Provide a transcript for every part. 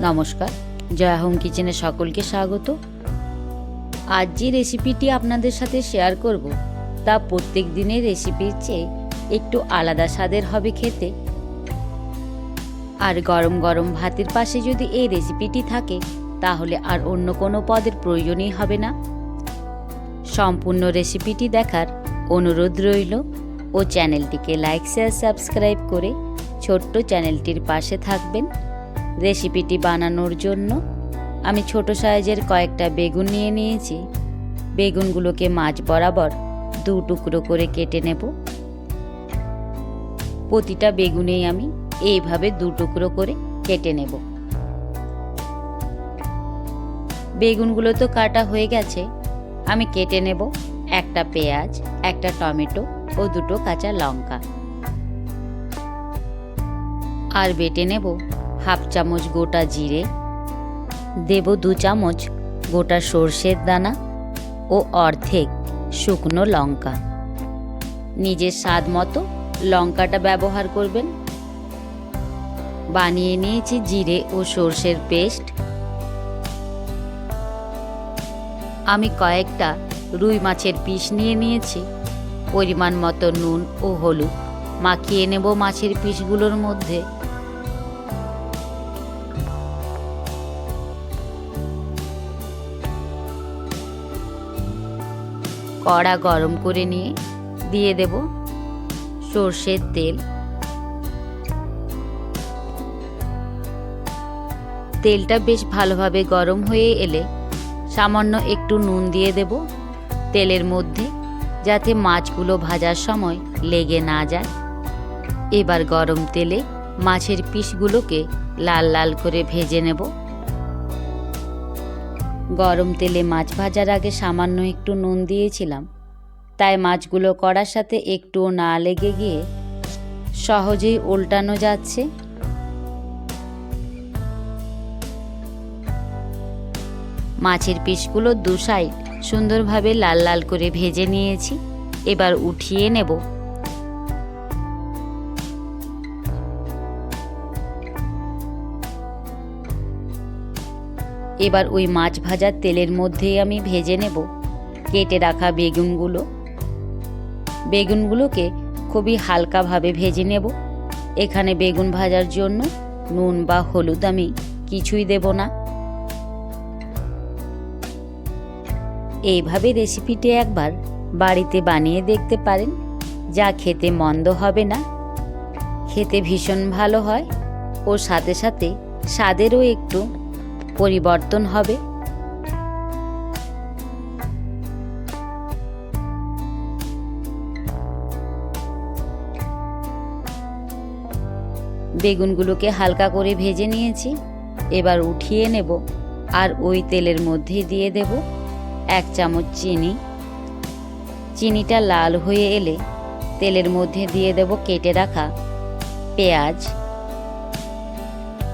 নমস্কার, জয়া হোম কিচেনে সকলকে স্বাগত। আজ যে রেসিপিটি আপনাদের সাথে শেয়ার করব তা প্রত্যেক দিনের রেসিপির চেয়ে একটু আলাদা স্বাদের হবে খেতে। আর গরম গরম ভাতের পাশে যদি এই রেসিপিটি থাকে তাহলে আর অন্য কোনো পদের প্রয়োজনই হবে না। সম্পূর্ণ রেসিপিটি দেখার অনুরোধ রইল ও চ্যানেলটিকে লাইক শেয়ার সাবস্ক্রাইব করে ছোট্ট চ্যানেলটির পাশে থাকবেন। রেসিপিটি বানানোর জন্য আমি ছোট সাইজের কয়েকটা বেগুন নিয়ে নিয়েছি। বেগুনগুলোকে মাঝ বরাবর 2 টুকরো করে কেটে নেব। প্রতিটা বেগুনেই আমি এইভাবে 2 টুকরো করে কেটে নেব। বেগুনগুলো তো কাটা হয়ে গেছে, আমি কেটে নেব একটা পেঁয়াজ, একটা টমেটো ও 2টো কাঁচা লঙ্কা। আর বেটে নেব হাফ চামচ গোটা জিরে, দেব 2 চামচ গোটা সর্ষের দানা ও অর্ধেক শুকনো লঙ্কা। নিজের স্বাদ মতো লঙ্কাটা ব্যবহার করবেন। বানিয়ে নিয়েছি জিরে ও সর্ষের পেস্ট। আমি কয়েকটা রুই মাছের পিস নিয়ে নিয়েছি। পরিমাণ মতো নুন ও হলুদ মাখিয়ে নেব মাছের পিসগুলোর মধ্যে। কড়া গরম করে নিয়ে দিয়ে দেব সর্ষের তেল। তেলটা বেশ ভালোভাবে গরম হয়ে এলে সামান্য একটু নুন দিয়ে দেব তেলের মধ্যে, যাতে মাছগুলো ভাজার সময় লেগে না যায়। এবার গরম তেলে মাছের পিসগুলোকে লাল লাল করে ভেজে নেব। গরম তেলে মাছ ভাজার আগে সামান্য একটু নুন দিয়েছিলাম, তাই মাছগুলো কড়ার সাথে একটুও না লেগে গিয়ে সহজেই উল্টানো যাচ্ছে। মাছের পিসগুলো 2 সাইড সুন্দরভাবে লাল লাল করে ভেজে নিয়েছি। এবার উঠিয়ে নেব। এবার ওই মাছ ভাজার তেলের মধ্যেই আমি ভেজে নেব কেটে রাখা বেগুনগুলো। বেগুনগুলোকে খুবই হালকাভাবে ভেজে নেব। এখানে বেগুন ভাজার জন্য নুন বা হলুদ আমি কিছুই দেব না। এইভাবে রেসিপিটি একবার বাড়িতে বানিয়ে দেখতে পারেন, যা খেতে মন্দ হবে না, খেতে ভীষণ ভালো হয় ও সাথে সাথে স্বাদেরও একটু পরিবর্তন হবে। বেগুনগুলোকে হালকা করে ভেজে নিয়েছি। এবার উঠিয়ে নেব আর ওই তেলের মধ্যে দিয়ে দেব 1 চামচ চিনি। চিনিটা লাল হয়ে এলে তেলের মধ্যে দিয়ে দেব কেটে রাখা পেঁয়াজ।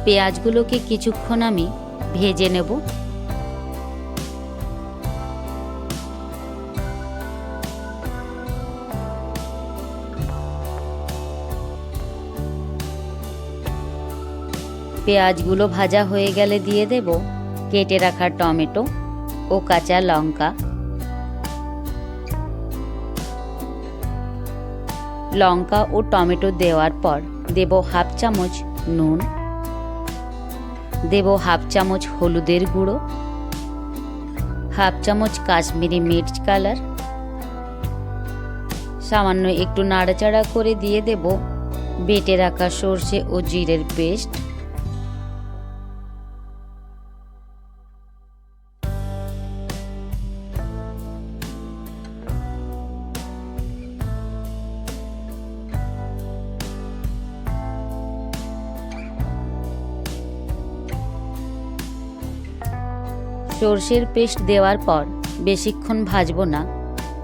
পেঁয়াজগুলোকে কিছুক্ষণ আমি ভেজে নেব। পেঁয়াজগুলো ভাজা হয়ে গেলে দিয়ে দেব কেটে রাখা টমেটো ও কাঁচা লঙ্কা। লঙ্কা ও টমেটো দেওয়ার পর দেব হাফ চামচ নুন, দেব হাফ চামচ হলুদের গুঁড়ো, হাফ চামচ কাশ্মীরি মির্চ কালার। সামান্য একটু নাড়াচাড়া করে দিয়ে দেব বেটে রাখা সর্ষে ও জিরের পেস্ট। সর্ষের পেস্ট দেওয়ার পর বেশিক্ষণ ভাজবো না,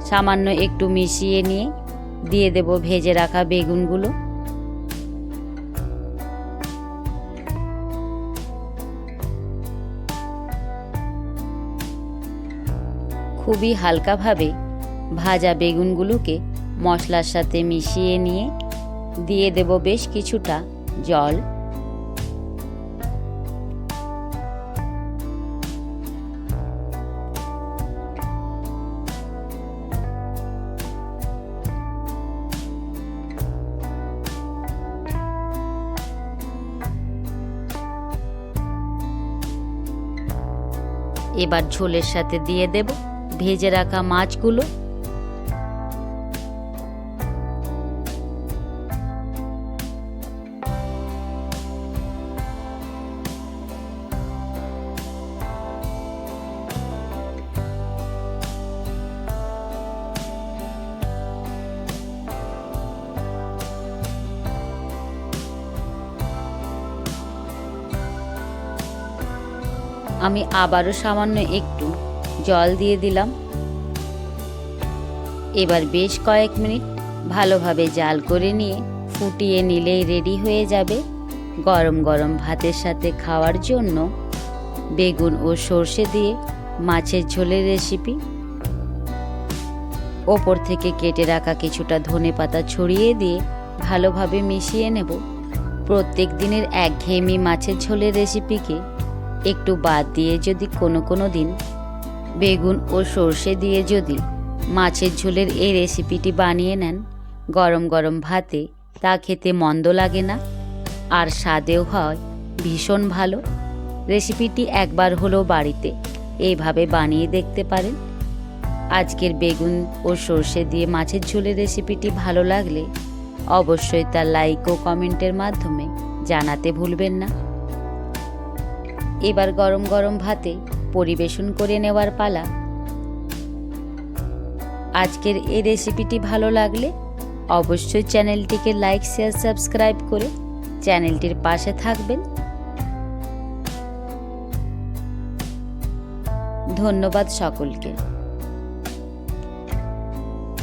সামান্য একটু মিশিয়ে নিয়ে দিয়ে দেব ভেজে রাখা বেগুনগুলো। খুবই হালকাভাবে ভাজা বেগুনগুলোকে মশলার সাথে মিশিয়ে নিয়ে দিয়ে দেব বেশ কিছুটা জল। এবার ঝোলের সাথে দিয়ে দেব ভেজে রাখা মাছগুলো। আমি আবারও সামান্য একটু জল দিয়ে দিলাম। এবার বেশ কয়েক মিনিট ভালোভাবে জাল করে নিয়ে ফুটিয়ে নিলেই রেডি হয়ে যাবে গরম গরম ভাতের সাথে খাওয়ার জন্য বেগুন ও সর্ষে দিয়ে মাছের ঝোলের রেসিপি। ওপর থেকে কেটে রাখা কিছুটা ধনেপাতা ছড়িয়ে দিয়ে ভালোভাবে মিশিয়ে নেব। প্রত্যেক দিনের একঘেয়েমি মাছের ঝোলের রেসিপিকে একটু বাদ দিয়ে যদি কোনো দিন বেগুন ও সর্ষে দিয়ে যদি মাছের ঝোলের এই রেসিপিটি বানিয়ে নেন গরম গরম ভাতে, তা খেতে মন্দ লাগে না আর স্বাদেও হয় ভীষণ ভালো। রেসিপিটি একবার হলেও বাড়িতে এইভাবে বানিয়ে দেখতে পারেন। আজকের বেগুন ও সর্ষে দিয়ে মাছের ঝোলের রেসিপিটি ভালো লাগলে অবশ্যই তার লাইক ও কমেন্টের মাধ্যমে জানাতে ভুলবেন না। এবার গরম গরম ভাতে পরিবেশন করে নেওয়ার পালা। আজকের এই রেসিপিটি ভালো লাগলে অবশ্যই চ্যানেলটিকে লাইক, শেয়ার, সাবস্ক্রাইব করে চ্যানেলটির পাশে থাকবেন। ধন্যবাদ সকলকে।